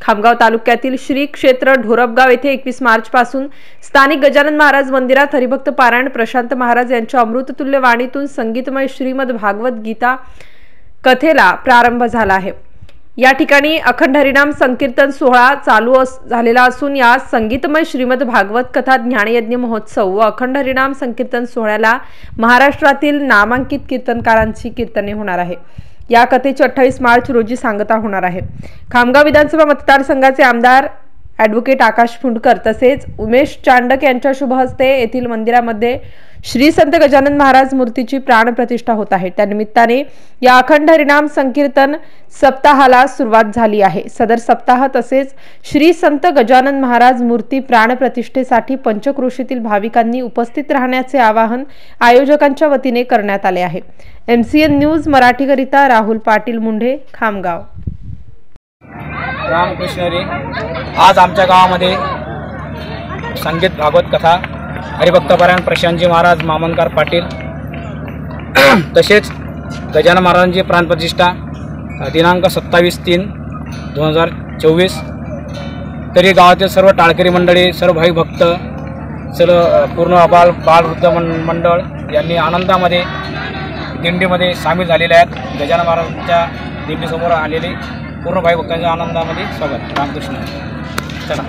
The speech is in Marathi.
खामगाव तालुक्यातील श्री क्षेत्र ढोरपगाव येथे 21 मार्च पासून स्थानिक गजानन महाराज मंदिरात हरिभक्त पारायण प्रशांत महाराज यांच्या अमृततुल्य वाणीतून संगीतमय श्रीमद भागवत गीता कथेला प्रारंभ झाला आहे। या ठिकाणी अखंड हरिनाम संकीर्तन सोहळा झालेला असून या संगीतमय श्रीमद भागवत कथा ज्ञानयज्ञ महोत्सव व अखंड हरिनाम संकीर्तन सोहळ्याला महाराष्ट्रातील नामांकित कीर्तनकारांची कीर्तने होणार आहे। या कथेची 28 मार्च रोजी सांगता होणार आहे। खामगाव विधानसभा मतदारसंघाचे आमदार ॲडव्होकेट आकाश फुंडकर तसेच उमेश चांडक यांच्या शुभ हस्ते येथील मंदिरामध्ये श्री संत गजानन महाराज मूर्तीची प्राणप्रतिष्ठा होत आहे। त्यानिमित्ताने या अखंड हरिनाम संकीर्तन सप्ताहाला सुरुवात झाली आहे। सदर सप्ताह तसेच श्री संत गजानन महाराज मूर्ती प्राणप्रतिष्ठेसाठी पंचक्रोशीतील भाविकांनी उपस्थित राहण्याचे आवाहन आयोजकांच्या वतीने करण्यात आले आहे। MCN न्यूज मराठीकरिता राहुल पाटील मुंढे, खामगाव। रामकृष्णरी आज आमच्या गावामध्ये संगीत भागवत कथा हरिभक्त पारायण प्रशांतजी महाराज मामनकर पाटील तसेच गजानन महाराजांची प्राणप्रतिष्ठा दिनांक 27/3/2024 तरी गावातील सर्व टाळकरी मंडळी, सर्व भाविक भक्त, सर्व पूर्ण बालवृद्ध मंडळ यांनी आनंदामध्ये दिंडीमध्ये सामील झालेले आहेत। गजानन महाराजांच्या दिंडीसमोर आलेले पूर्ण भाई भक्तांच्या आनंदामध्ये स्वागत। रामकृष्ण। चला।